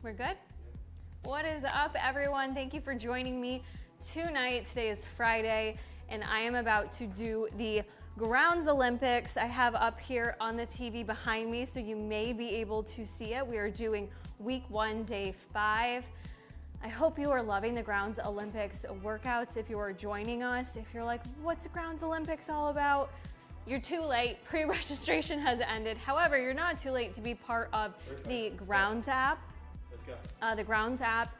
We're good? What is up, everyone? Thank you for joining me tonight. Today is Friday, and I am about to do the Grounds Olympics. I have up here on the TV behind me, so you may be able to see it. We are doing week 1, day 5. I hope you are loving the Grounds Olympics workouts. If you are joining us, if you're like, what's Grounds Olympics all about? You're too late. Pre-registration has ended. However, you're not too late to be part of the Grounds app. Let's go. The Grounds app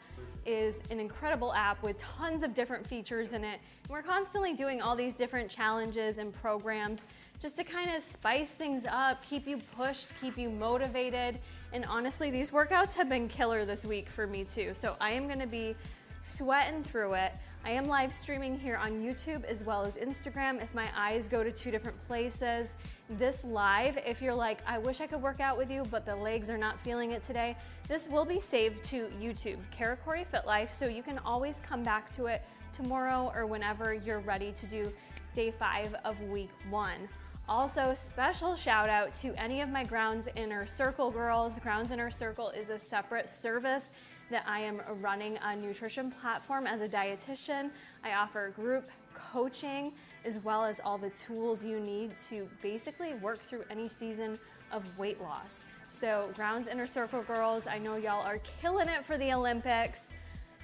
is an incredible app with tons of different features in it. And we're constantly doing all these different challenges and programs just to kind of spice things up, keep you pushed, keep you motivated. And honestly, these workouts have been killer this week for me too. So I am gonna be sweating through it. I am live streaming here on YouTube as well as Instagram if my eyes go to 2 different places. This live, if you're like, I wish I could work out with you, but the legs are not feeling it today, this will be saved to YouTube, Kara Corey Fit Life, so you can always come back to it tomorrow or whenever you're ready to do day 5 of week 1. Also, special shout out to any of my Grounds Inner Circle girls. Grounds Inner Circle is a separate service that I am running a nutrition platform as a dietitian. I offer group coaching as well as all the tools you need to basically work through any season of weight loss. So Grounds Inner Circle girls, I know y'all are killing it for the Olympics,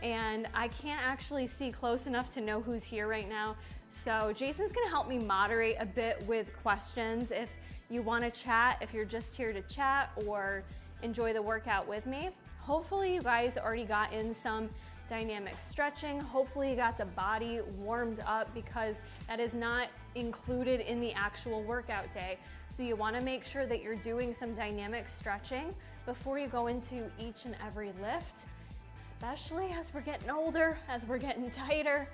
and I can't actually see close enough to know who's here right now. So Jason's gonna help me moderate a bit with questions. If you wanna chat, if you're just here to chat or enjoy the workout with me. Hopefully you guys already got in some dynamic stretching. Hopefully you got the body warmed up because that is not included in the actual workout day. So you wanna make sure that you're doing some dynamic stretching before you go into each and every lift, especially as we're getting older, as we're getting tighter.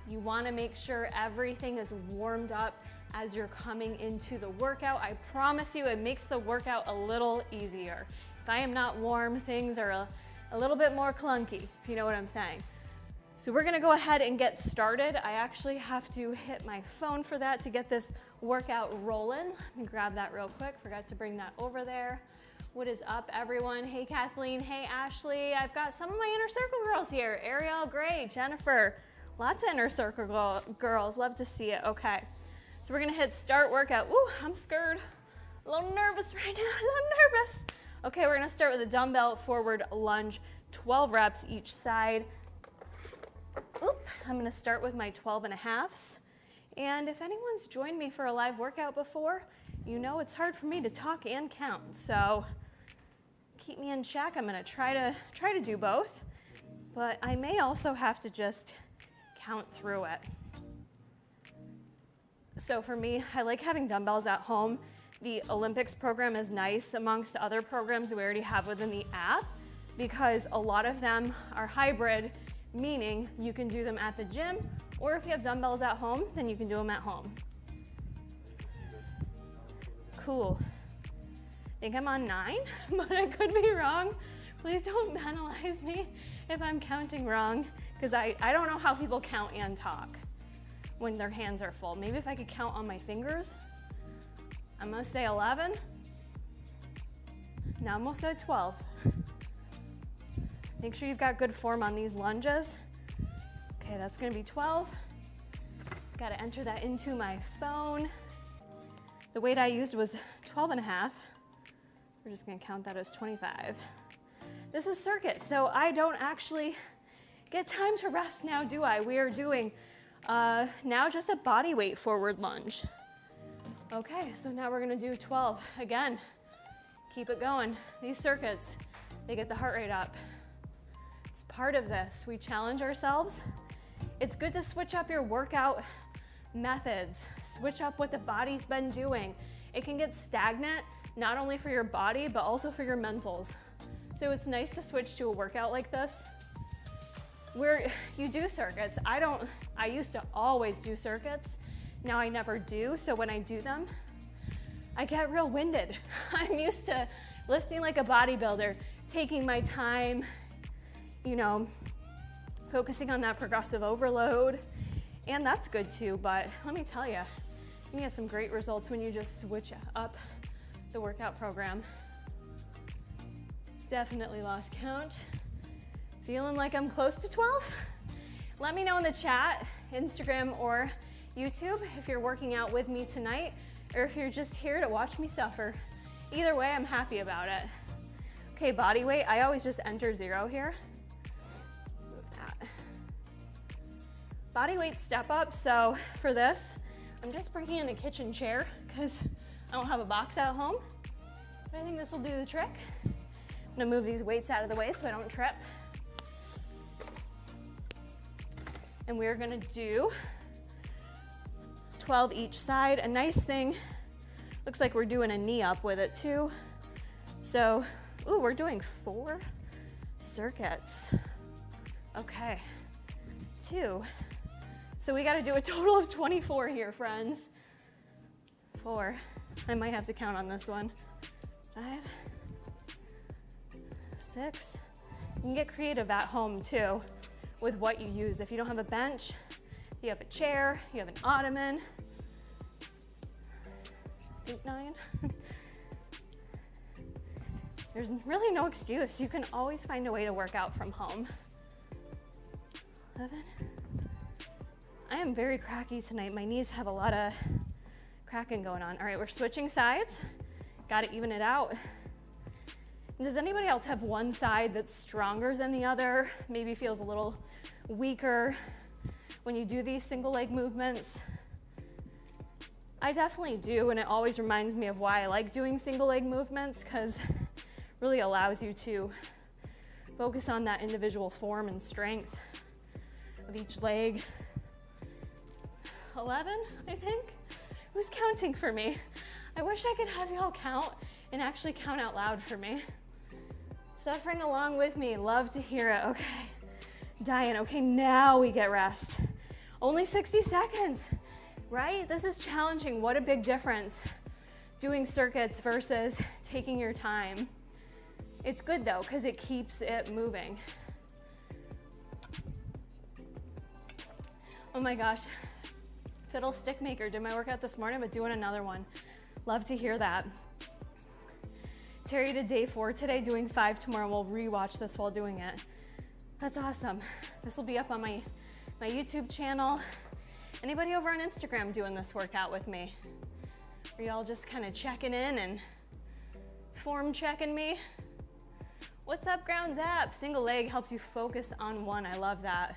You wanna make sure everything is warmed up as you're coming into the workout. I promise you it makes the workout a little easier. If I am not warm, things are a little bit more clunky, if you know what I'm saying. So we're gonna go ahead and get started. I actually have to hit my phone for that to get this workout rolling. Let me grab that real quick. Forgot to bring that over there. What is up, everyone? Hey, Kathleen. Hey, Ashley. I've got some of my Inner Circle girls here. Ariel, great. Jennifer, lots of Inner Circle girls. Love to see it. Okay, so we're gonna hit start workout. Ooh, I'm scared. A little nervous right now, a little nervous. Okay, we're gonna start with a dumbbell forward lunge, 12 reps each side. Oop, I'm gonna start with my 12.5s. And if anyone's joined me for a live workout before, you know it's hard for me to talk and count. So keep me in check. I'm gonna try to do both, but I may also have to just count through it. So for me, I like having dumbbells at home. The Olympics program is nice amongst other programs we already have within the app because a lot of them are hybrid, meaning you can do them at the gym, or if you have dumbbells at home, then you can do them at home. Cool. I think I'm on 9, but I could be wrong. Please don't penalize me if I'm counting wrong, because I don't know how people count and talk when their hands are full. Maybe if I could count on my fingers. I'm gonna say 11. Now I'm almost at 12. Make sure you've got good form on these lunges. Okay, that's gonna be 12. Gotta enter that into my phone. The weight I used was 12.5. We're just gonna count that as 25. This is circuit, so I don't actually get time to rest now, do I? We are doing now just a body weight forward lunge. Okay, so now we're gonna do 12. Again, keep it going. These circuits, they get the heart rate up. It's part of this. We challenge ourselves. It's good to switch up your workout methods. Switch up what the body's been doing. It can get stagnant, not only for your body, but also for your mentals. So it's nice to switch to a workout like this, where you do circuits. I used to always do circuits. Now I never do, so when I do them, I get real winded. I'm used to lifting like a bodybuilder, taking my time, you know, focusing on that progressive overload, and that's good too, but let me tell you, you can get some great results when you just switch up the workout program. Definitely lost count. Feeling like I'm close to 12? Let me know in the chat, Instagram or YouTube, if you're working out with me tonight or if you're just here to watch me suffer. Either way, I'm happy about it. Okay, body weight, I always just enter 0 here. Move that. Body weight step up, so for this, I'm just bringing in a kitchen chair because I don't have a box at home, but I think this will do the trick. I'm gonna move these weights out of the way so I don't trip. And we're gonna do 12 each side. A nice thing, looks like we're doing a knee up with it too. So, ooh, we're doing 4 circuits. Okay, 2. So we gotta do a total of 24 here, friends. 4, I might have to count on this one. 5, 6. You can get creative at home too with what you use. If you don't have a bench, you have a chair, you have an ottoman. 8, 9. There's really no excuse. You can always find a way to work out from home. 11. I am very cracky tonight. My knees have a lot of cracking going on. All right, we're switching sides. Got to even it out. Does anybody else have one side that's stronger than the other? Maybe feels a little weaker when you do these single leg movements? I definitely do, and it always reminds me of why I like doing single leg movements, because it really allows you to focus on that individual form and strength of each leg. 11, I think. Who's counting for me? I wish I could have y'all count and actually count out loud for me. Suffering along with me, love to hear it. Okay, Diane, okay, now we get rest. Only 60 seconds, right? This is challenging. What a big difference doing circuits versus taking your time. It's good though, because it keeps it moving. Oh my gosh, Fiddle Stick Maker did my workout this morning, but doing another one. Love to hear that. Terry did day 4 today, doing 5 tomorrow. We'll rewatch this while doing it. That's awesome. This will be up on my YouTube channel. Anybody over on Instagram doing this workout with me? Are y'all just kind of checking in and form checking me? What's up, Ground Zap? Single leg helps you focus on one. I love that.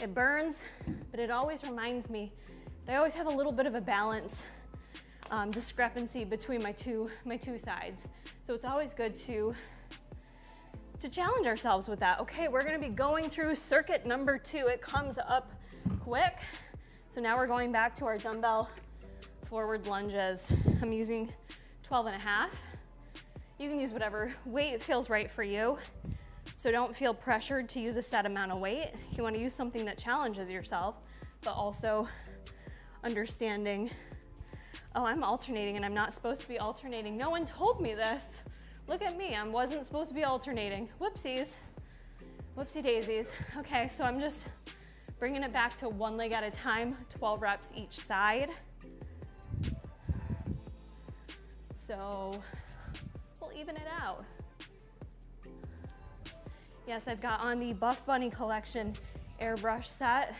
It burns, but it always reminds me that I always have a little bit of a balance discrepancy between my two sides. So it's always good to challenge ourselves with that. Okay, we're gonna be going through circuit number 2. It comes up quick. So now we're going back to our dumbbell forward lunges. I'm using 12.5. You can use whatever weight feels right for you. So don't feel pressured to use a set amount of weight. You wanna use something that challenges yourself, but also understanding, oh, I'm alternating and I'm not supposed to be alternating. No one told me this. Look at me, I wasn't supposed to be alternating. Whoopsies, whoopsie daisies. Okay, so I'm just bringing it back to one leg at a time, 12 reps each side. So we'll even it out. Yes, I've got on the Buff Bunny Collection airbrush set.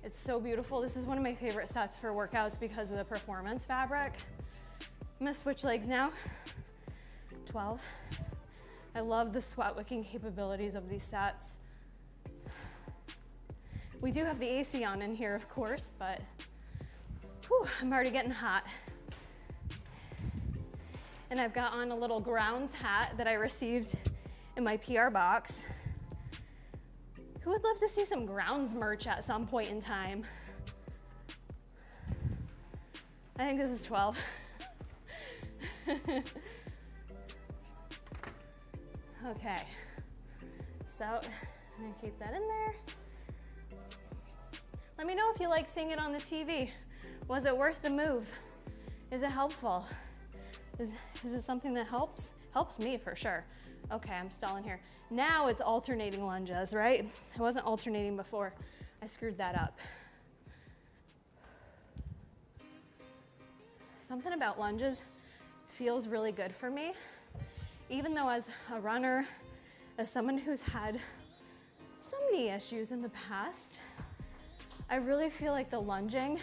It's so beautiful. This is one of my favorite sets for workouts because of the performance fabric. I'm gonna switch legs now. 12. I love the sweat wicking capabilities of these sets. We do have the AC on in here, of course, but whew, I'm already getting hot. And I've got on a little grounds hat that I received in my PR box. Who would love to see some grounds merch at some point in time? I think this is 12. Okay, so I'm gonna keep that in there. Let me know if you like seeing it on the TV. Was it worth the move? Is it helpful? Is it something that helps? Helps me for sure. Okay, I'm stalling here. Now it's alternating lunges, right? I wasn't alternating before. I screwed that up. Something about lunges feels really good for me. Even though as a runner, as someone who's had some knee issues in the past, I really feel like the lunging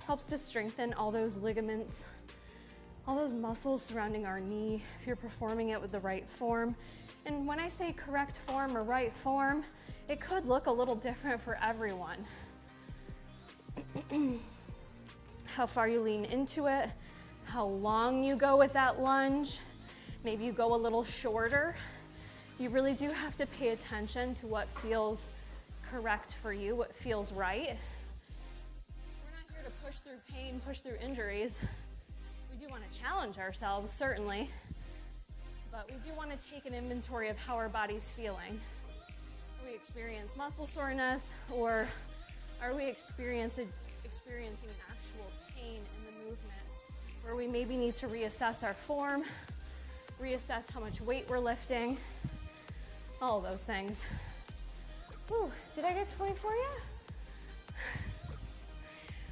helps to strengthen all those ligaments, all those muscles surrounding our knee if you're performing it with the right form. And when I say correct form or right form, it could look a little different for everyone. How far you lean into it, how long you go with that lunge. Maybe you go a little shorter. You really do have to pay attention to what feels correct for you, what feels right. We're not here to push through pain, push through injuries. We do want to challenge ourselves, certainly, but we do want to take an inventory of how our body's feeling. Do we experience muscle soreness, or are we experiencing actual pain in the movement, where we maybe need to reassess our form, reassess how much weight we're lifting, all of those things. Ooh, did I get 24 yet?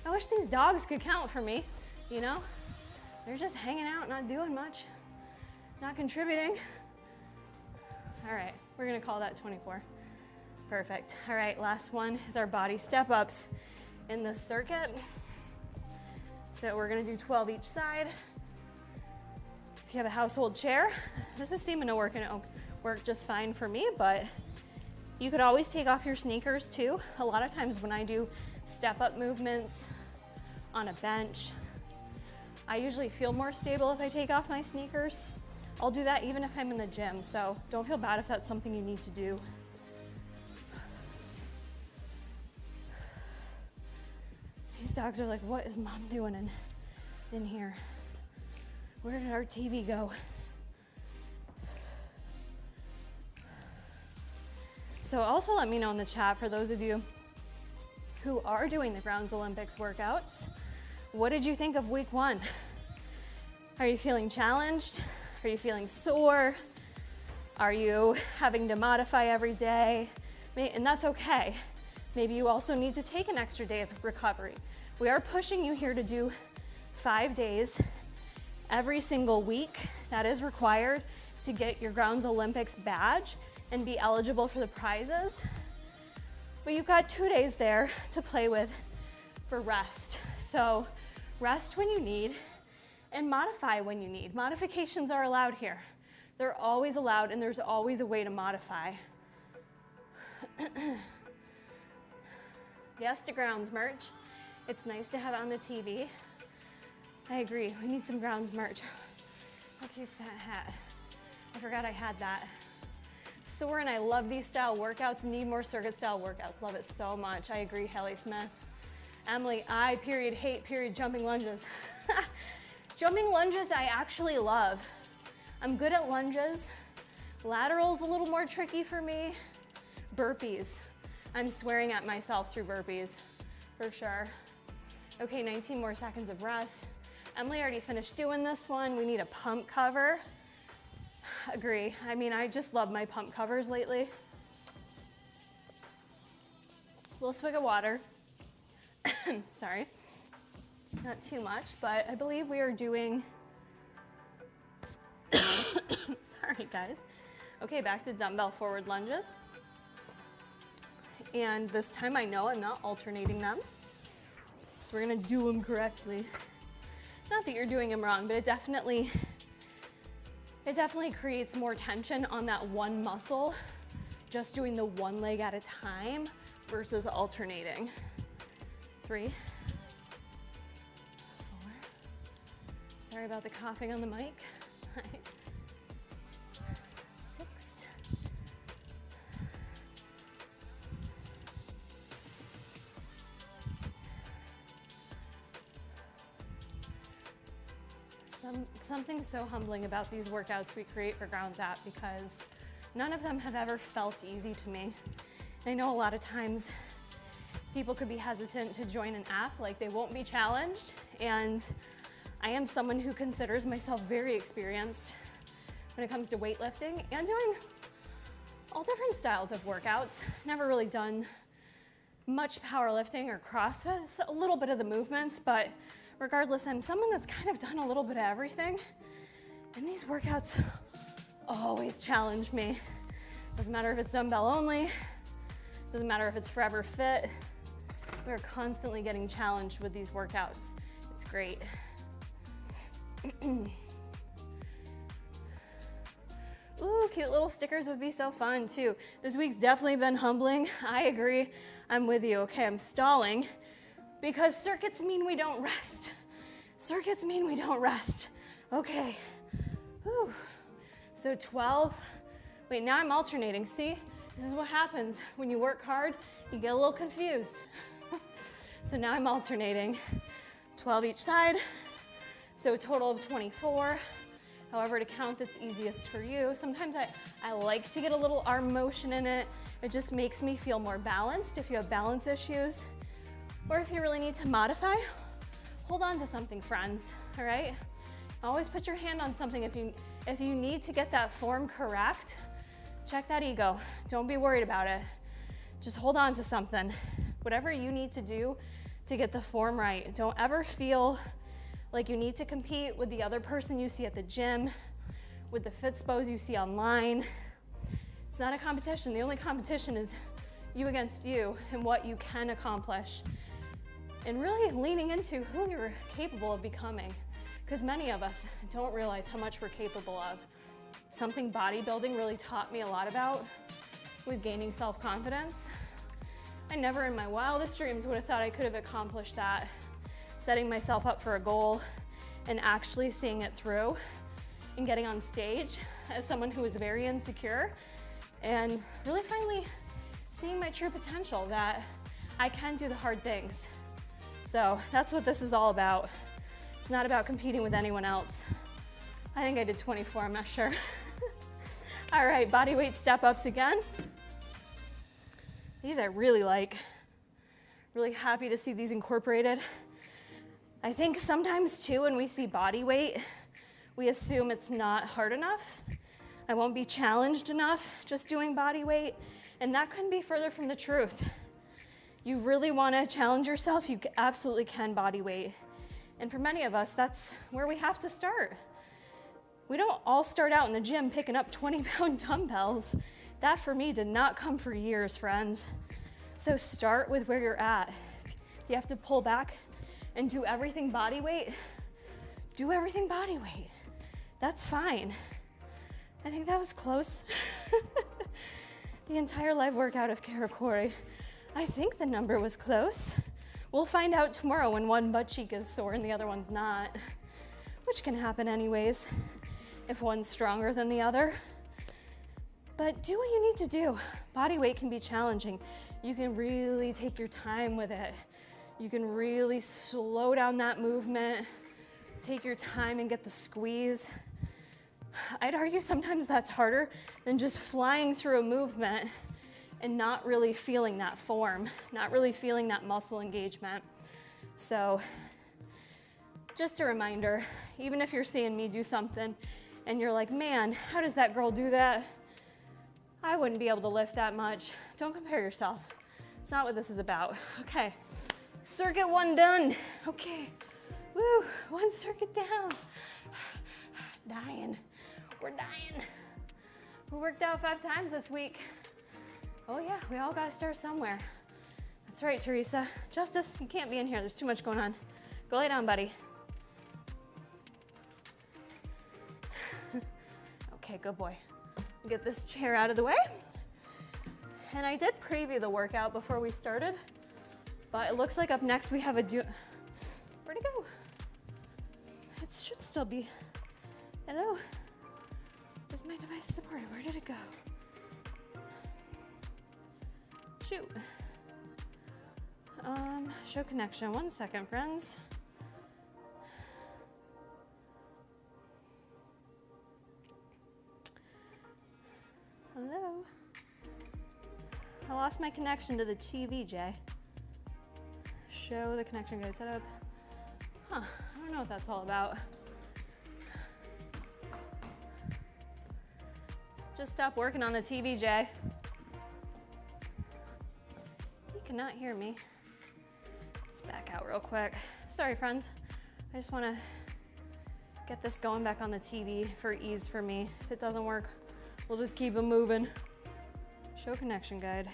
I wish these dogs could count for me, you know? They're just hanging out, not doing much, not contributing. All right, we're gonna call that 24. Perfect. All right, last one is our body step-ups in this circuit. So we're gonna do 12 each side. If you have a household chair, this is seeming to work just fine for me, but you could always take off your sneakers too. A lot of times when I do step-up movements on a bench, I usually feel more stable if I take off my sneakers. I'll do that even if I'm in the gym, so don't feel bad if that's something you need to do. These dogs are like, what is mom doing in here? Where did our TV go? So also let me know in the chat, for those of you who are doing the Grounds Olympics workouts, what did you think of week 1? Are you feeling challenged? Are you feeling sore? Are you having to modify every day? And that's okay. Maybe you also need to take an extra day of recovery. We are pushing you here to do 5 days every single week. That is required to get your Grounds Olympics badge and be eligible for the prizes. But you've got 2 days there to play with for rest. So rest when you need and modify when you need. Modifications are allowed here. They're always allowed, and there's always a way to modify. Yes to Grounds merch. It's nice to have it on the TV. I agree, we need some Grounds merch. How cute's that hat? I forgot I had that. Soren, I love these style workouts. Need more circuit style workouts. Love it so much. I agree, Haley Smith. Emily, I hate jumping lunges. Jumping lunges I actually love. I'm good at lunges. Lateral's a little more tricky for me. Burpees. I'm swearing at myself through burpees, for sure. Okay, 19 more seconds of rest. Emily already finished doing this one. We need a pump cover. Agree. I mean, I just love my pump covers lately. Little swig of water. Sorry. Not too much, but I believe we are doing, sorry guys. Okay, back to dumbbell forward lunges. And this time I know I'm not alternating them. So we're gonna do them correctly. Not that you're doing them wrong, but it definitely creates more tension on that one muscle, just doing the one leg at a time versus alternating. 3, 4. Sorry about the coughing on the mic. 5, 6. Something so humbling about these workouts we create for Grounds app, because none of them have ever felt easy to me. And I know a lot of times people could be hesitant to join an app, like they won't be challenged. And I am someone who considers myself very experienced when it comes to weightlifting and doing all different styles of workouts. Never really done much powerlifting or CrossFit, it's a little bit of the movements, but regardless, I'm someone that's kind of done a little bit of everything. And these workouts always challenge me. Doesn't matter if it's dumbbell only, doesn't matter if it's Forever Fit. We're constantly getting challenged with these workouts. It's great. Ooh, cute little stickers would be so fun too. This week's definitely been humbling. I agree, I'm with you. Okay, I'm stalling because circuits mean we don't rest. Circuits mean we don't rest. Okay, whew. So 12, wait, now I'm alternating. See, this is what happens when you work hard, you get a little confused. So now I'm alternating, 12 each side. So a total of 24. However to count that's easiest for you. Sometimes I like to get a little arm motion in it. It just makes me feel more balanced if you have balance issues. Or if you really need to modify, hold on to something, friends, all right? Always put your hand on something if you need to get that form correct. Check that ego. Don't be worried about it. Just hold on to something. Whatever you need to do to get the form right. Don't ever feel like you need to compete with the other person you see at the gym, with the Fitspos you see online. It's not a competition. The only competition is you against you and what you can accomplish. And really leaning into who you're capable of becoming. Because many of us don't realize how much we're capable of. Something bodybuilding really taught me a lot about with gaining self-confidence. I never in my wildest dreams would have thought I could have accomplished that. Setting myself up for a goal and actually seeing it through and getting on stage as someone who was very insecure and really finally seeing my true potential that I can do the hard things. So that's what this is all about. It's not about competing with anyone else. I think I did 24, I'm not sure. All right, body weight step ups again. These I really like. Really happy to see these incorporated. I think sometimes too when we see body weight, we assume it's not hard enough. I won't be challenged enough just doing body weight, and that couldn't be further from the truth. You really want to challenge yourself, you absolutely can body weight. And for many of us, that's where we have to start. We don't all start out in the gym picking up 20-pound dumbbells. That for me did not come for years, friends. So start with where you're at. If you have to pull back and do everything body weight, do everything body weight. That's fine. I think that was close. The entire live workout of Karakori. I think the number was close. We'll find out tomorrow when one butt cheek is sore and the other one's not, which can happen anyways if one's stronger than the other. But do what you need to do. Body weight can be challenging. You can really take your time with it. You can really slow down that movement, take your time and get the squeeze. I'd argue sometimes that's harder than just flying through a movement and not really feeling that form, not really feeling that muscle engagement. So just a reminder, even if you're seeing me do something and you're like, man, how does that girl do that? I wouldn't be able to lift that much. Don't compare yourself. It's not what this is about. Okay, circuit one done. Okay, woo, one circuit down. Dying, we're dying. We worked out 5 times this week. Oh yeah, we all gotta start somewhere. That's right, Teresa. Justice, you can't be in here. There's too much going on. Go lay down, buddy. Okay, good boy. Get this chair out of the way. And I did preview the workout before we started, but it looks like up next we have where'd it go? It should still be, hello? Is my device supported? Where did it go? Shoot. Show connection. 1 second, friends. Hello? I lost my connection to the TV, Jay. Show the connection guide setup. Huh, I don't know what that's all about. Just stop working on the TV, Jay. He cannot hear me. Let's back out real quick. Sorry, friends. I just want to get this going back on the TV for ease for me. If it doesn't work, we'll just keep it moving. Show connection guide.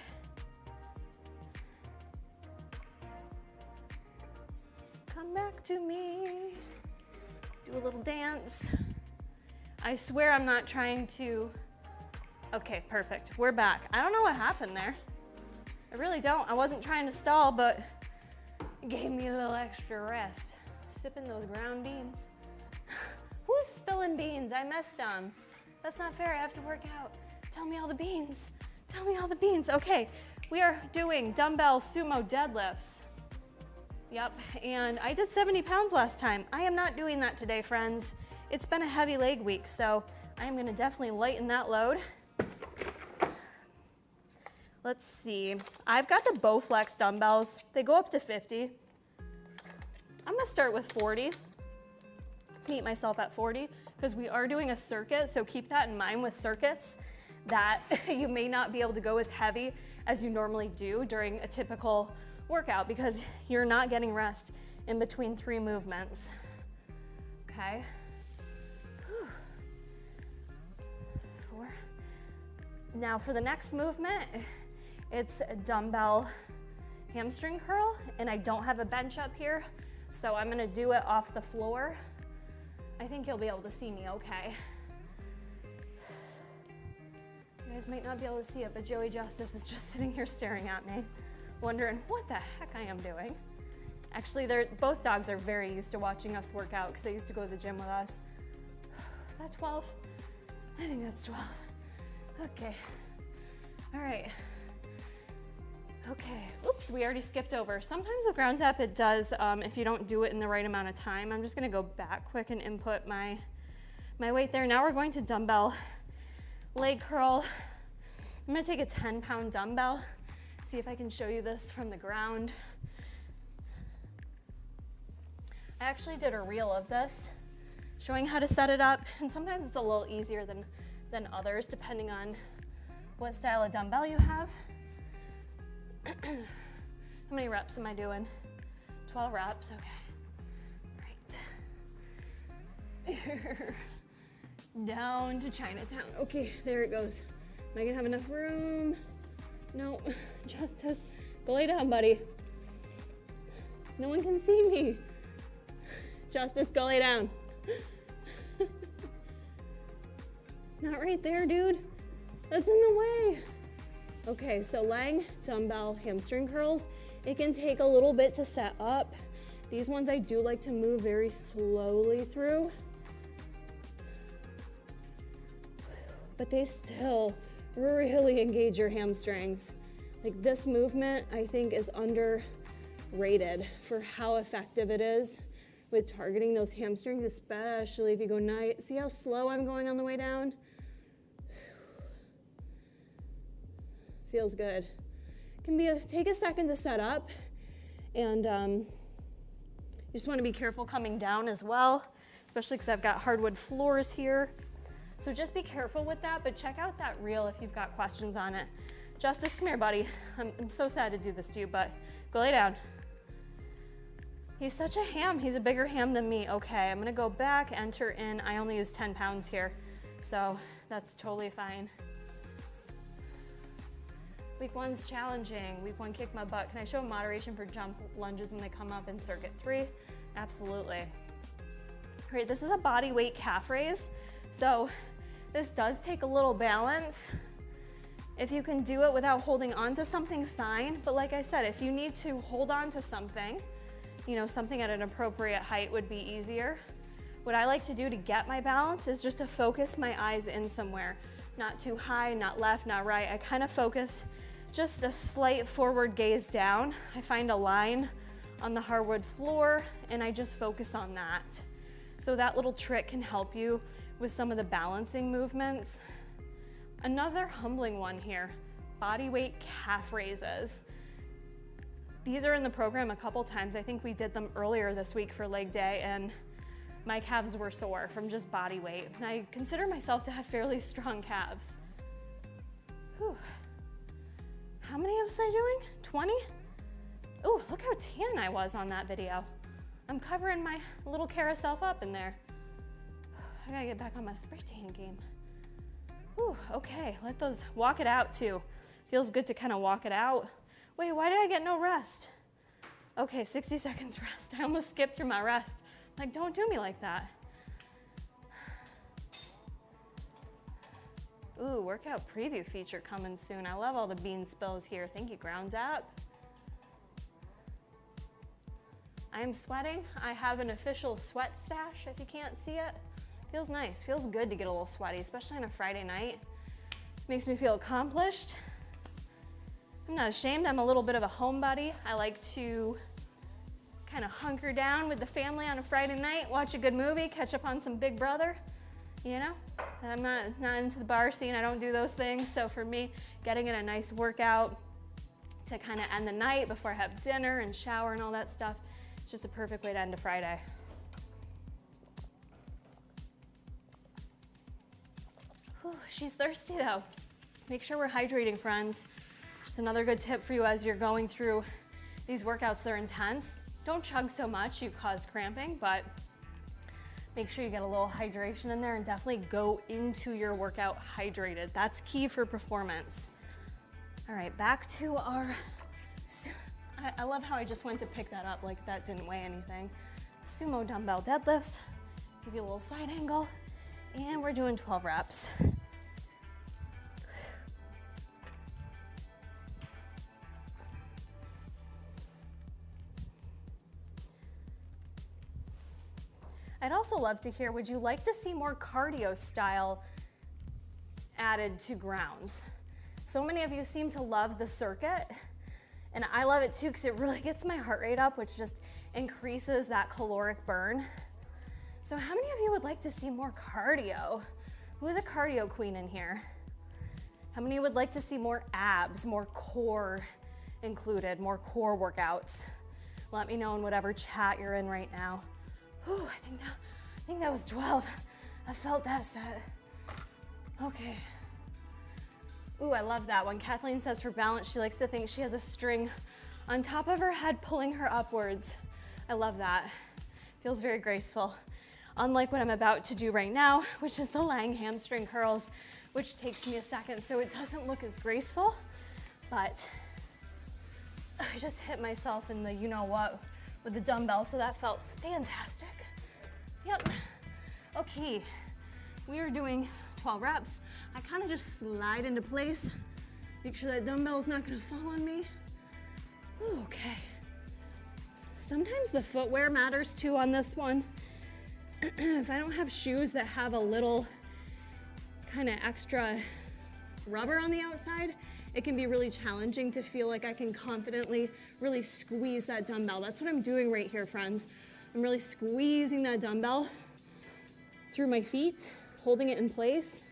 Come back to me. Do a little dance. I swear I'm not trying to. Okay, perfect. We're back. I don't know what happened there. I really don't. I wasn't trying to stall, but it gave me a little extra rest. Sipping those ground beans. Who's spilling beans? I missed them. That's not fair. I have to work out. Tell me all the beans. Tell me all the beans. Okay, we are doing dumbbell sumo deadlifts. Yep, and I did 70 pounds last time. I am not doing that today, friends. It's been a heavy leg week, so I am gonna definitely lighten that load. Let's see. I've got the Bowflex dumbbells. They go up to 50. I'm gonna start with 40. Meet myself at 40, because we are doing a circuit, so keep that in mind with circuits, that you may not be able to go as heavy as you normally do during a typical workout, because you're not getting rest in between 3 movements. Okay. Whew. 4. Now for the next movement, it's a dumbbell hamstring curl, and I don't have a bench up here, so I'm gonna do it off the floor. I think you'll be able to see me okay. You guys might not be able to see it, but Joey Justice is just sitting here staring at me, wondering what the heck I am doing. Actually, both dogs are very used to watching us work out because they used to go to the gym with us. Is that 12? I think that's 12. Okay. All right. Okay. Oops, we already skipped over. Sometimes with ground tap it does, if you don't do it in the right amount of time. I'm just gonna go back quick and input my weight there. Now we're going to dumbbell leg curl. I'm gonna take a 10-pound dumbbell. See if I can show you this from the ground. I actually did a reel of this, showing how to set it up, and sometimes it's a little easier than others, depending on what style of dumbbell you have. How many reps am I doing? 12 reps, okay. Right. Down to Chinatown. Okay, there it goes. Am I gonna have enough room? No, Justice, go lay down, buddy. No one can see me. Justice, go lay down. Not right there, dude. That's in the way. Okay, so lying dumbbell hamstring curls, it can take a little bit to set up. These ones I do like to move very slowly through, but they still really engage your hamstrings. Like this movement, I think, is underrated for how effective it is with targeting those hamstrings, especially if you go night. See how slow I'm going on the way down? Feels good. Can be take a second to set up, and you just want to be careful coming down as well, especially because I've got hardwood floors here. So just be careful with that, but check out that reel if you've got questions on it. Justice, come here, buddy. I'm so sad to do this to you, but go lay down. He's such a ham. He's a bigger ham than me. Okay, I'm gonna go back, enter in. I only use 10 pounds here, so that's totally fine. Week 1's challenging. Week 1 kicked my butt. Can I show moderation for jump lunges when they come up in circuit 3? Absolutely. All right, this is a body weight calf raise. So this does take a little balance. If you can do it without holding on to something, fine. But like I said, if you need to hold on to something, you know, something at an appropriate height would be easier. What I like to do to get my balance is just to focus my eyes in somewhere. Not too high, not left, not right. I kind of focus just a slight forward gaze down. I find a line on the hardwood floor and I just focus on that. So that little trick can help you with some of the balancing movements. Another humbling one here, body weight calf raises. These are in the program a couple times. I think we did them earlier this week for leg day, and my calves were sore from just body weight. And I consider myself to have fairly strong calves. Whew. How many was I doing? 20? Oh, look how tan I was on that video. I'm covering my little carousel up in there. I gotta get back on my spray tan game. Whew, okay, let those, walk it out too. Feels good to kind of walk it out. Wait, why did I get no rest? Okay, 60 seconds rest. I almost skipped through my rest. Like, don't do me like that. Ooh, workout preview feature coming soon. I love all the bean spills here. Thank you, Grounds app. I am sweating. I have an official sweat stash, if you can't see it. Feels nice, feels good to get a little sweaty, especially on a Friday night. Makes me feel accomplished. I'm not ashamed, I'm a little bit of a homebody. I like to kind of hunker down with the family on a Friday night, watch a good movie, catch up on some Big Brother, you know? I'm not into the bar scene, I don't do those things. So for me, getting in a nice workout to kind of end the night before I have dinner and shower and all that stuff, it's just a perfect way to end a Friday. Whew, she's thirsty though. Make sure we're hydrating, friends. Just another good tip for you as you're going through these workouts. They're intense. Don't chug so much, you cause cramping, but make sure you get a little hydration in there and definitely go into your workout hydrated. That's key for performance. All right, back to our, I love how I just went to pick that up like that didn't weigh anything. Sumo dumbbell deadlifts, give you a little side angle, and we're doing 12 reps. I'd also love to hear, would you like to see more cardio style added to grounds? So many of you seem to love the circuit, and I love it too because it really gets my heart rate up, which just increases that caloric burn. So how many of you would like to see more cardio? Who's a cardio queen in here? How many would like to see more abs, more core included, more core workouts? Let me know in whatever chat you're in right now. Whew, I think that was 12. I felt that set. Okay. Ooh, I love that one. Kathleen says for balance, she likes to think she has a string on top of her head pulling her upwards. I love that. Feels very graceful. Unlike what I'm about to do right now, which is the lying hamstring curls, which takes me a second, so it doesn't look as graceful, but I just hit myself in the you-know-what with the dumbbell, so that felt fantastic. Yep. Okay, we are doing 12 reps. I kind of just slide into place, make sure that dumbbell's not gonna fall on me. Ooh, okay. Sometimes the footwear matters too on this one. If I don't have shoes that have a little kind of extra rubber on the outside, it can be really challenging to feel like I can confidently really squeeze that dumbbell. That's what I'm doing right here, friends. I'm really squeezing that dumbbell through my feet, holding it in place,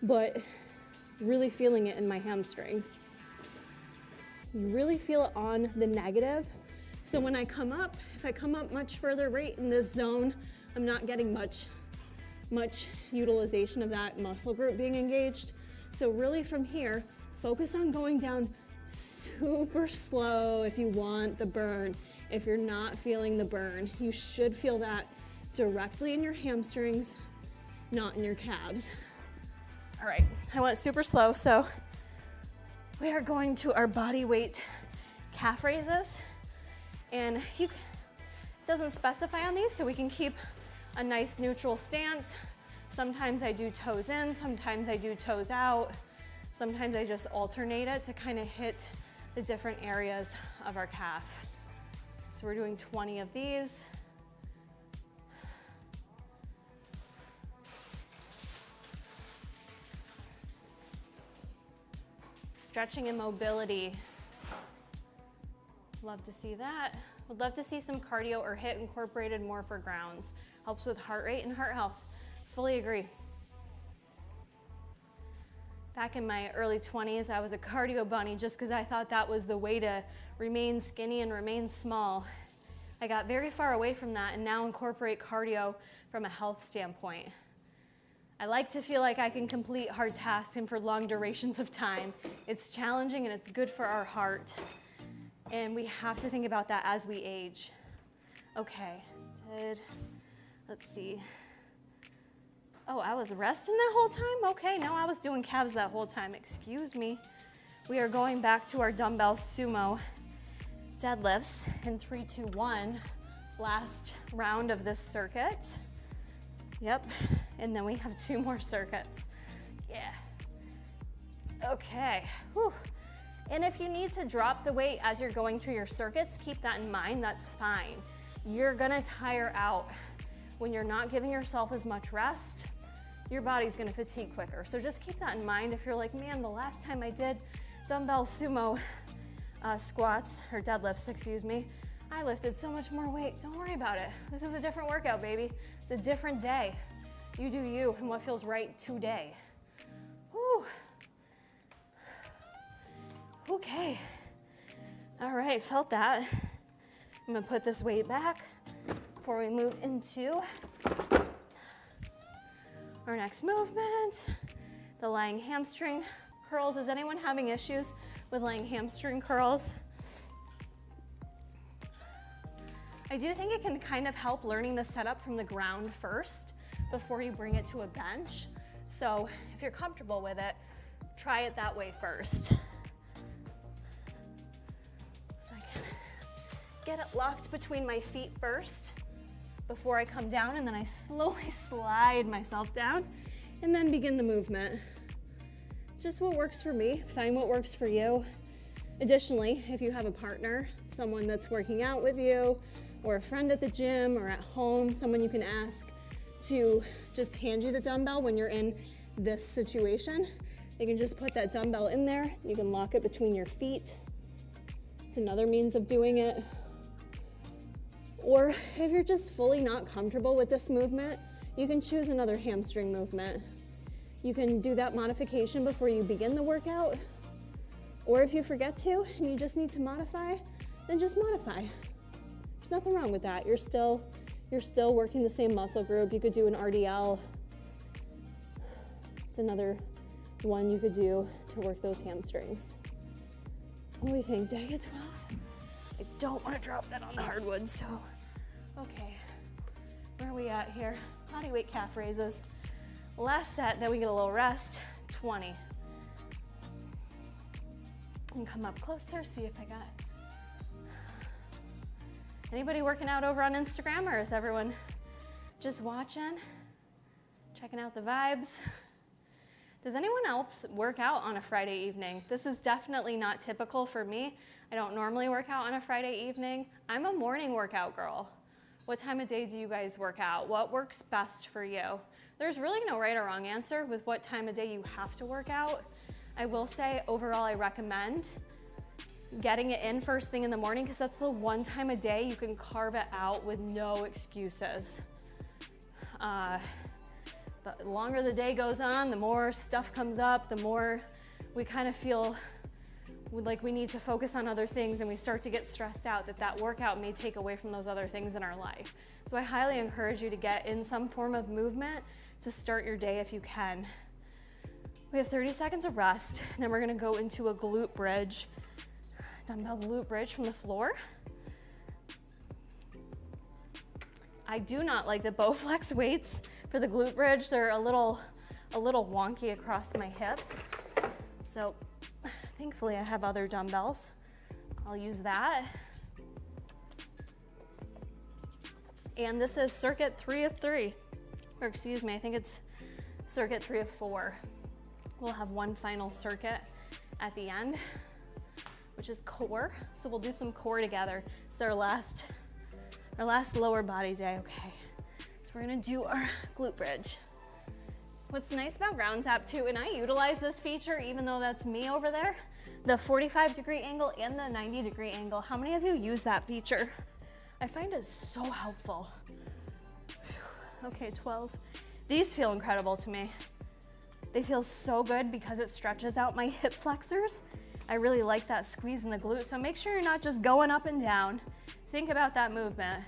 but really feeling it in my hamstrings. You really feel it on the negative. So when I come up, if I come up much further right in this zone, I'm not getting much utilization of that muscle group being engaged. So really from here, focus on going down super slow if you want the burn. If you're not feeling the burn, you should feel that directly in your hamstrings, not in your calves. All right, I went super slow, so we are going to our body weight calf raises. And it doesn't specify on these, so we can keep a nice neutral stance. Sometimes I do toes in, sometimes I do toes out. Sometimes I just alternate it to kind of hit the different areas of our calf. So we're doing 20 of these. Stretching and mobility. Love to see that. Would love to see some cardio or HIIT incorporated more for grounds. Helps with heart rate and heart health. Fully agree. Back in my early 20s, I was a cardio bunny just because I thought that was the way to remain skinny and remain small. I got very far away from that and now incorporate cardio from a health standpoint. I like to feel like I can complete hard tasks and for long durations of time. It's challenging and it's good for our heart. And we have to think about that as we age. Okay, let's see. Oh, I was resting that whole time? Okay, no, I was doing calves that whole time. Excuse me. We are going back to our dumbbell sumo deadlifts in 3, 2, 1. Last round of this circuit. Yep, and then we have 2 more circuits. Yeah. Okay, whew. And if you need to drop the weight as you're going through your circuits, keep that in mind, that's fine. You're gonna tire out. When you're not giving yourself as much rest, your body's gonna fatigue quicker. So just keep that in mind. If you're like, man, the last time I did dumbbell sumo squats, or deadlifts, excuse me, I lifted so much more weight. Don't worry about it. This is a different workout, baby. It's a different day. You do you and what feels right today. Whew. Okay. All right, felt that. I'm gonna put this weight back before we move into our next movement, the lying hamstring curls. Is anyone having issues with lying hamstring curls? I do think it can kind of help learning the setup from the ground first before you bring it to a bench. So if you're comfortable with it, try it that way first. So I can get it locked between my feet first before I come down, and then I slowly slide myself down and then begin the movement. It's just what works for me. Find what works for you. Additionally, if you have a partner, someone that's working out with you, or a friend at the gym or at home, someone you can ask to just hand you the dumbbell when you're in this situation, they can just put that dumbbell in there. You can lock it between your feet. It's another means of doing it. Or if you're just fully not comfortable with this movement, you can choose another hamstring movement. You can do that modification before you begin the workout. Or if you forget to and you just need to modify, then just modify. There's nothing wrong with that. You're still working the same muscle group. You could do an RDL. It's another one you could do to work those hamstrings. What do we think? Did I get 12? I don't want to drop that on the hardwood, so. Okay, where are we at here? Body weight calf raises. Last set, then we get a little rest, 20. And come up closer, see if I got. Anybody working out over on Instagram, or is everyone just watching, checking out the vibes? Does anyone else work out on a Friday evening? This is definitely not typical for me. I don't normally work out on a Friday evening. I'm a morning workout girl. What time of day do you guys work out? What works best for you? There's really no right or wrong answer with what time of day you have to work out. I will say overall I recommend getting it in first thing in the morning, because that's the one time a day you can carve it out with no excuses. The longer the day goes on, the more stuff comes up, the more we kind of feel like we need to focus on other things, and we start to get stressed out that workout may take away from those other things in our life. So I highly encourage you to get in some form of movement to start your day if you can. We have 30 seconds of rest, and then we're gonna go into a glute bridge. Dumbbell glute bridge from the floor. I do not like the Bowflex weights for the glute bridge. They're a little wonky across my hips. So thankfully I have other dumbbells. I'll use that. And this is circuit 3 of 3. Or excuse me, I think it's circuit 3 of 4. We'll have one final circuit at the end, which is core. So we'll do some core together. It's our last lower body day. Okay, so we're gonna do our glute bridge. What's nice about ground tap too, and I utilize this feature even though that's me over there, the 45-degree angle and the 90-degree angle. How many of you use that feature? I find it so helpful. Okay, 12. These feel incredible to me. They feel so good because it stretches out my hip flexors. I really like that squeeze in the glute, so make sure you're not just going up and down. Think about that movement.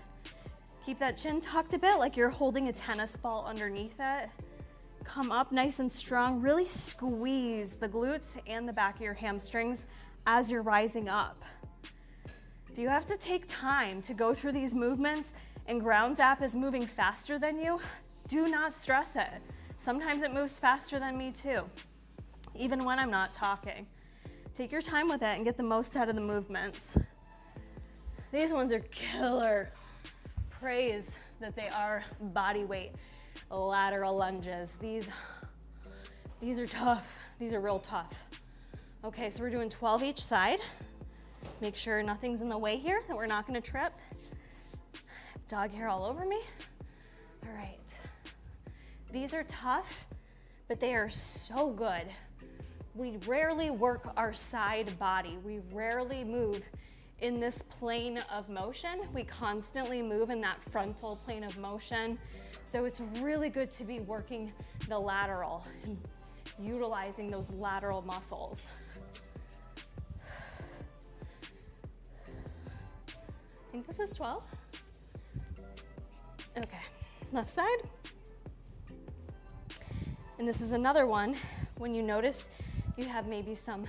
Keep that chin tucked a bit like you're holding a tennis ball underneath it. Come up nice and strong. Really squeeze the glutes and the back of your hamstrings as you're rising up. If you have to take time to go through these movements and ground zap is moving faster than you, do not stress it. Sometimes it moves faster than me too, even when I'm not talking. Take your time with it and get the most out of the movements. These ones are killer. Praise that they are body weight lateral lunges. These are tough. These are real tough. Okay, so we're doing 12 each side. Make sure nothing's in the way here, that we're not gonna trip. Dog hair all over me. All right. These are tough, but they are so good. We rarely work our side body. We rarely move in this plane of motion. We constantly move in that frontal plane of motion. So it's really good to be working the lateral and utilizing those lateral muscles. I think this is 12. Okay, left side. And this is another one when you notice you have maybe some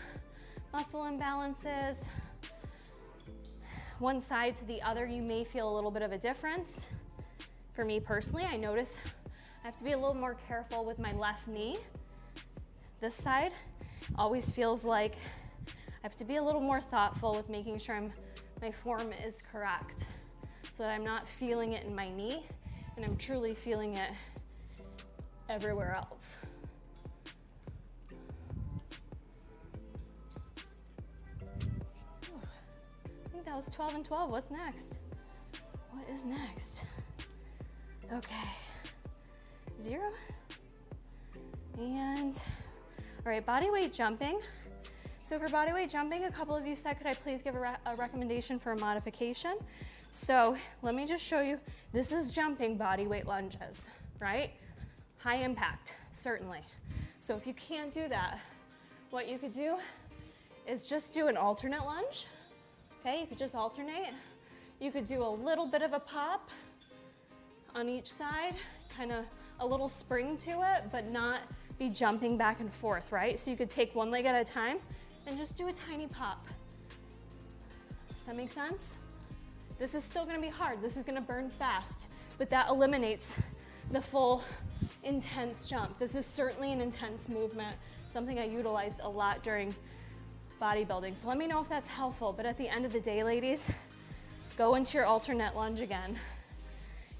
muscle imbalances. One side to the other, you may feel a little bit of a difference. For me personally, I notice I have to be a little more careful with my left knee. This side always feels like I have to be a little more thoughtful with making sure my form is correct so that I'm not feeling it in my knee and I'm truly feeling it everywhere else. I think that was 12 and 12. What's next? What is next? Okay, 0. And, all right, body weight jumping. So for body weight jumping, a couple of you said, could I please give a recommendation for a modification? So let me just show you, this is jumping body weight lunges, right? High impact, certainly. So if you can't do that, what you could do is just do an alternate lunge, okay? You could just alternate. You could do a little bit of a pop on each side, kind of a little spring to it, but not be jumping back and forth, right? So you could take one leg at a time and just do a tiny pop. Does that make sense? This is still gonna be hard. This is gonna burn fast, but that eliminates the full intense jump. This is certainly an intense movement, something I utilized a lot during bodybuilding. So let me know if that's helpful. But at the end of the day, ladies, go into your alternate lunge again.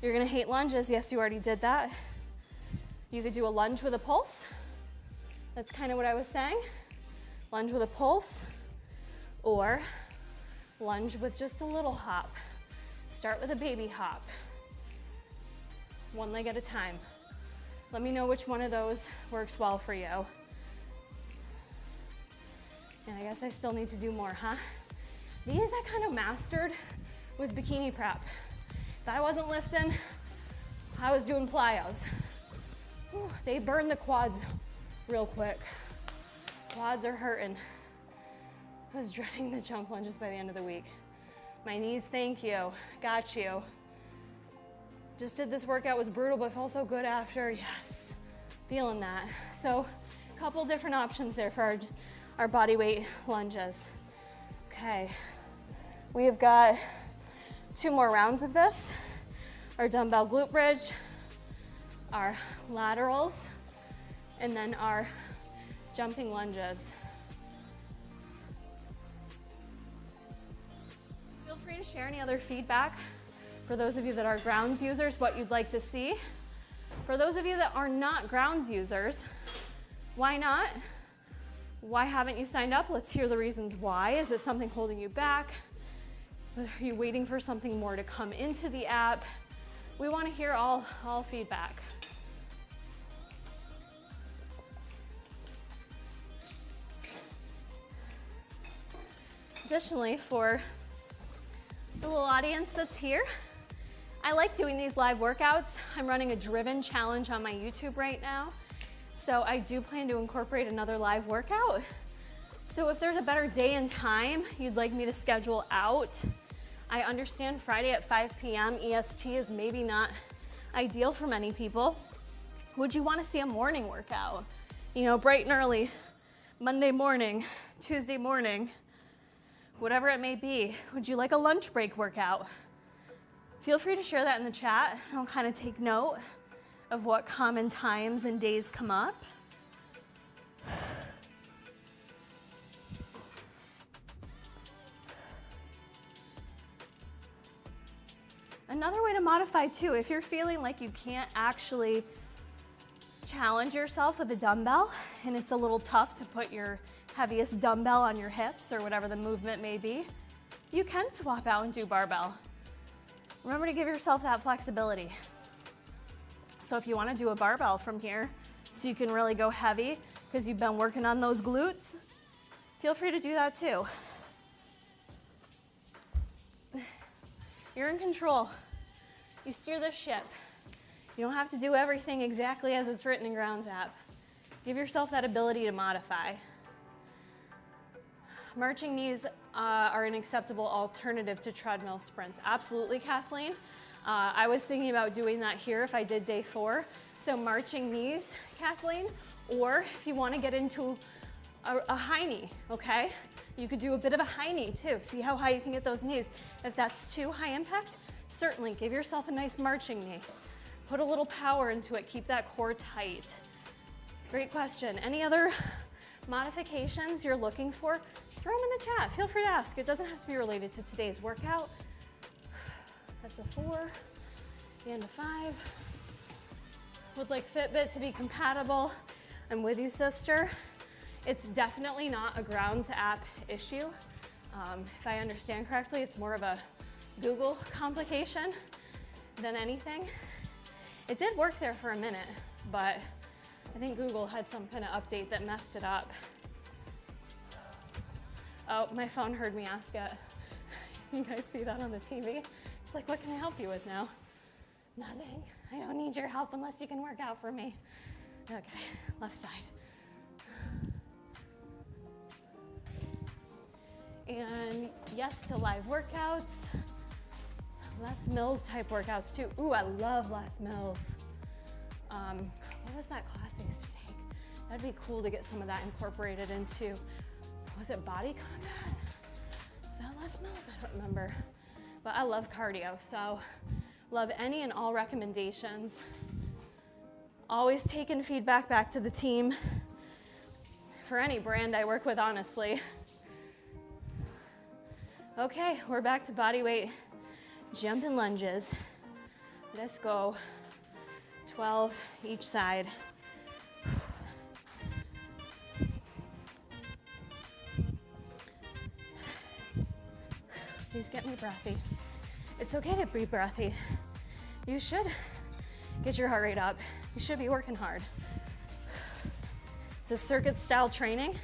You're gonna hate lunges. Yes, you already did that. You could do a lunge with a pulse. That's kind of what I was saying. Lunge with a pulse, or lunge with just a little hop. Start with a baby hop. One leg at a time. Let me know which one of those works well for you. And I guess I still need to do more, huh? These I kind of mastered with bikini prep. If I wasn't lifting, I was doing plyos. Whew, they burn the quads real quick. Quads are hurting. I was dreading the jump lunges by the end of the week. My knees, thank you. Got you. Just did this workout, was brutal, but felt so good after. Yes, feeling that. So a couple different options there for our body weight lunges. Okay, we have got 2 more rounds of this. Our dumbbell glute bridge, our laterals, and then our jumping lunges. Feel free to share any other feedback for those of you that are grounds users, what you'd like to see. For those of you that are not grounds users, why not? Why haven't you signed up? Let's hear the reasons why. Is it something holding you back? Are you waiting for something more to come into the app? We want to hear all feedback. Additionally, for the little audience that's here, I like doing these live workouts. I'm running a driven challenge on my YouTube right now. So I do plan to incorporate another live workout. So if there's a better day and time you'd like me to schedule out, I understand Friday at 5 p.m. EST is maybe not ideal for many people. Would you want to see a morning workout? You know, bright and early, Monday morning, Tuesday morning, whatever it may be. Would you like a lunch break workout? Feel free to share that in the chat. I'll kind of take note of what common times and days come up. Another way to modify too, if you're feeling like you can't actually challenge yourself with a dumbbell and it's a little tough to put your heaviest dumbbell on your hips or whatever the movement may be, you can swap out and do barbell. Remember to give yourself that flexibility. So if you want to do a barbell from here so you can really go heavy because you've been working on those glutes, feel free to do that too. You're in control. You steer this ship. You don't have to do everything exactly as it's written in Grounds app. Give yourself that ability to modify. Marching knees are an acceptable alternative to treadmill sprints. Absolutely, Kathleen. I was thinking about doing that here if I did day 4. So marching knees, Kathleen, or if you want to get into a high knee, okay? You could do a bit of a high knee too. See how high you can get those knees. If that's too high impact, certainly give yourself a nice marching knee. Put a little power into it. Keep that core tight. Great question. Any other modifications you're looking for? Throw them in the chat. Feel free to ask. It doesn't have to be related to today's workout. That's a 4 and a 5. Would like Fitbit to be compatible. I'm with you, sister. It's definitely not a Grounds app issue. If I understand correctly, it's more of a Google complication than anything. It did work there for a minute, but I think Google had some kind of update that messed it up. Oh, my phone heard me ask it. You guys see that on the TV? It's like, what can I help you with now? Nothing. I don't need your help unless you can work out for me. Okay, left side. And yes to live workouts. Les Mills type workouts too. Ooh, I love Les Mills. What was that class I used to take? That'd be cool to get some of that incorporated into, was it body combat? Is that Les Mills? I don't remember. But I love cardio, so love any and all recommendations. Always taking feedback back to the team for any brand I work with, honestly. Okay, we're back to body weight jumping lunges. Let's go. 12 each side. These get me breathy. It's okay to be breathy. You should get your heart rate up. You should be working hard. It's a circuit style training.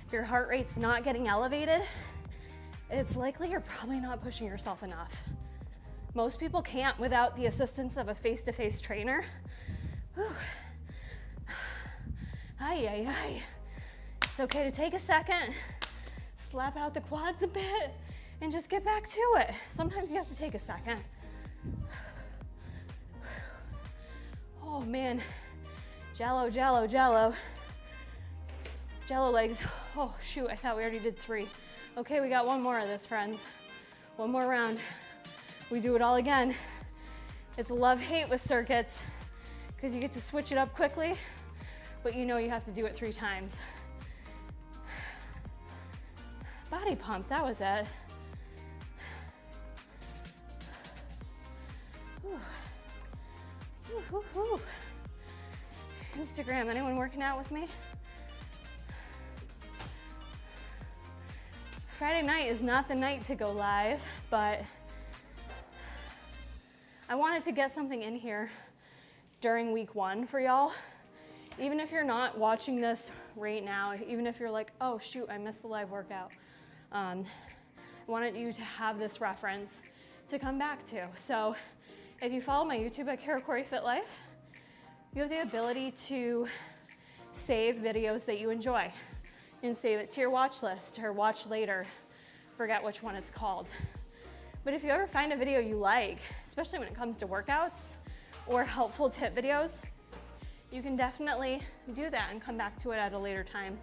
If your heart rate's not getting elevated, it's likely you're probably not pushing yourself enough. Most people can't without the assistance of a face-to-face trainer. Whew. Ay, ay, ay. It's okay to take a second, slap out the quads a bit, and just get back to it. Sometimes you have to take a second. Oh man, jello, jello, jello. Jello legs. Oh shoot, I thought we already did 3. Okay, we got one more of this, friends. One more round. We do it all again. It's love-hate with circuits because you get to switch it up quickly, but you know you have to do it 3 times. Body pump, that was it. Whew. Whew, whew, whew. Instagram, anyone working out with me? Friday night is not the night to go live, but I wanted to get something in here during week 1 for y'all. Even if you're not watching this right now, even if you're like, oh shoot, I missed the live workout. I wanted you to have this reference to come back to. So if you follow my YouTube at Kara Corey Fit Life, you have the ability to save videos that you enjoy and save it to your watch list or watch later. Forget which one it's called. But if you ever find a video you like, especially when it comes to workouts or helpful tip videos, you can definitely do that and come back to it at a later time.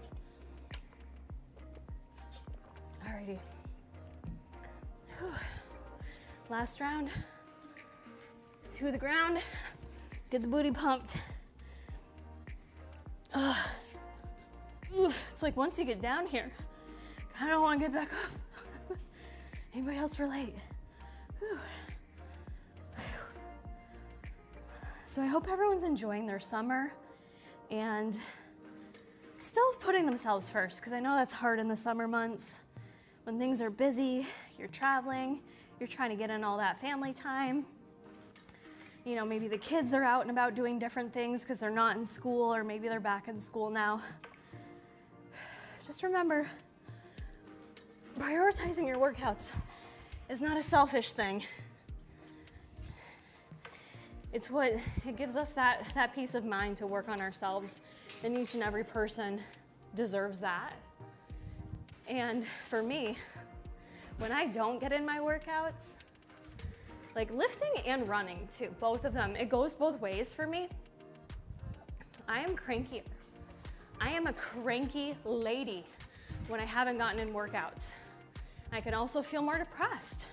Alrighty. Whew. Last round. To the ground. Get the booty pumped. Ugh. Oof. It's like once you get down here, I don't want to get back up. Anybody else relate? Whew. So I hope everyone's enjoying their summer and still putting themselves first, because I know that's hard in the summer months when things are busy, you're traveling, you're trying to get in all that family time. You know, maybe the kids are out and about doing different things because they're not in school, or maybe they're back in school now. Just remember, prioritizing your workouts is not a selfish thing. It gives us that peace of mind to work on ourselves, and each and every person deserves that. And for me, when I don't get in my workouts, like lifting and running too, both of them, it goes both ways for me. I am crankier. I am a cranky lady when I haven't gotten in workouts. I can also feel more depressed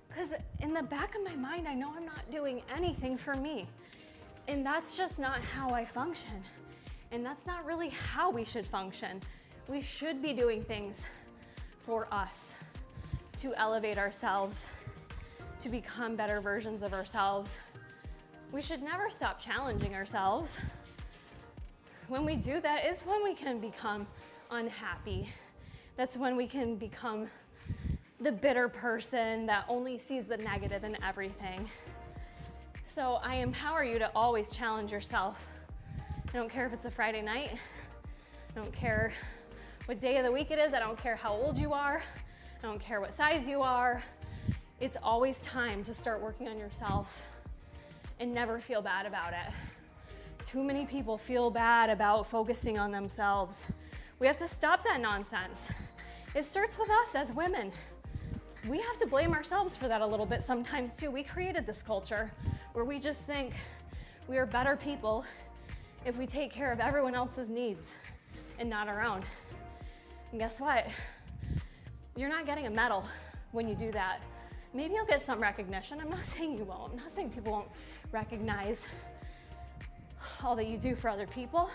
because in the back of my mind, I know I'm not doing anything for me. And that's just not how I function. And that's not really how we should function. We should be doing things for us to elevate ourselves, to become better versions of ourselves. We should never stop challenging ourselves. When we do that is when we can become unhappy. That's when we can become the bitter person that only sees the negative in everything. So I empower you to always challenge yourself. I don't care if it's a Friday night. I don't care what day of the week it is. I don't care how old you are. I don't care what size you are. It's always time to start working on yourself and never feel bad about it. Too many people feel bad about focusing on themselves. We have to stop that nonsense. It starts with us as women. We have to blame ourselves for that a little bit sometimes too. We created this culture where we just think we are better people if we take care of everyone else's needs and not our own. And guess what? You're not getting a medal when you do that. Maybe you'll get some recognition. I'm not saying you won't. I'm not saying people won't recognize all that you do for other people,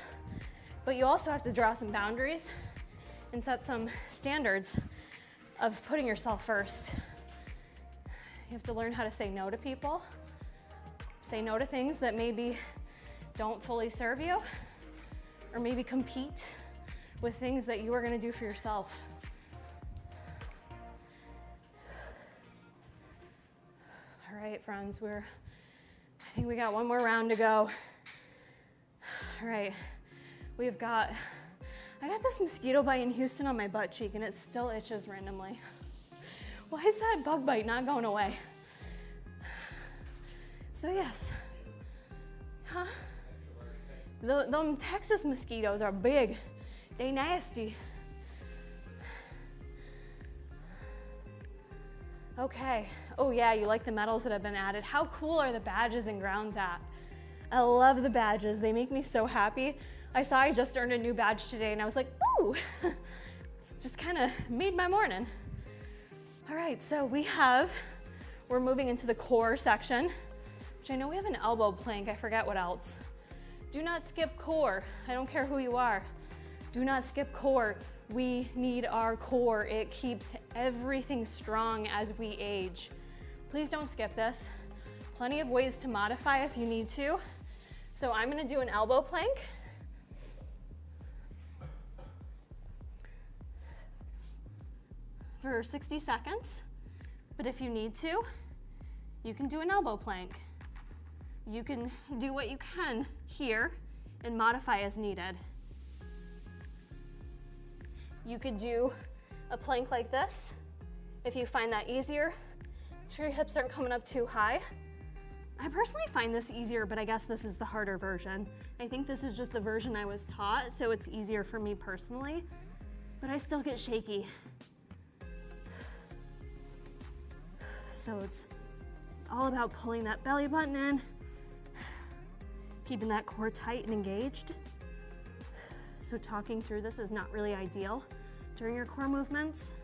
but you also have to draw some boundaries and set some standards of putting yourself first. You have to learn how to say no to people, say no to things that maybe don't fully serve you, or maybe compete with things that you are going to do for yourself. All right, friends, I think we got one more round to go. All right, I got this mosquito bite in Houston on my butt cheek and it still itches randomly. Why is that bug bite not going away? So yes, them Texas mosquitoes are big, they nasty. Okay, oh yeah, you like the medals that have been added. How cool are the badges and grounds app? I love the badges, they make me so happy. I just earned a new badge today and I was like, ooh, just kind of made my morning. All right, so we're moving into the core section, which I know we have an elbow plank, I forget what else. Do not skip core, I don't care who you are. Do not skip core. We need our core. It keeps everything strong as we age. Please don't skip this. Plenty of ways to modify if you need to. So I'm gonna do an elbow plank. For 60 seconds, but if you need to, you can do an elbow plank. You can do what you can here and modify as needed. You could do a plank like this if you find that easier. Make sure your hips aren't coming up too high. I personally find this easier, but I guess this is the harder version. I think this is just the version I was taught, so it's easier for me personally, but I still get shaky. So it's all about pulling that belly button in, keeping that core tight and engaged. So talking through this is not really ideal during your core movements.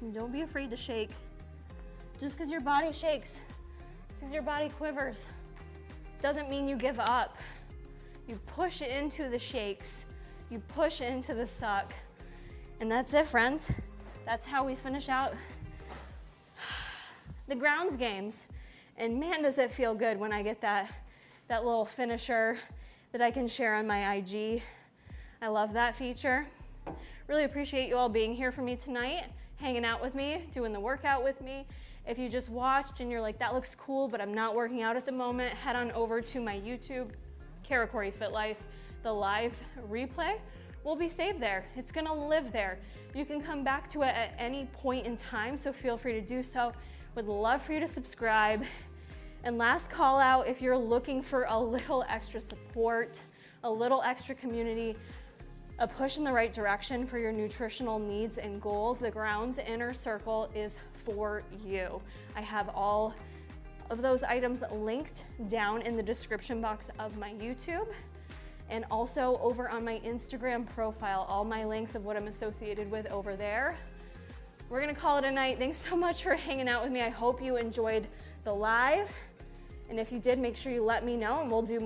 And don't be afraid to shake. Just because your body shakes, just because your body quivers, doesn't mean you give up. You push into the shakes, you push into the suck. And that's it, friends. That's how we finish out the grounds games. And man, does it feel good when I get that little finisher that I can share on my IG. I love that feature. Really appreciate you all being here for me tonight, hanging out with me, doing the workout with me. If you just watched and you're like, that looks cool, but I'm not working out at the moment, head on over to my YouTube, Kara Corey Fit Life. The live replay will be saved there. It's gonna live there. You can come back to it at any point in time, so feel free to do so. Would love for you to subscribe. And last call out, if you're looking for a little extra support, a little extra community, a push in the right direction for your nutritional needs and goals, the Grounds Inner Circle is for you. I have all of those items linked down in the description box of my YouTube and also over on my Instagram profile, all my links of what I'm associated with over there. We're gonna call it a night. Thanks so much for hanging out with me. I hope you enjoyed the live. And if you did, make sure you let me know and we'll do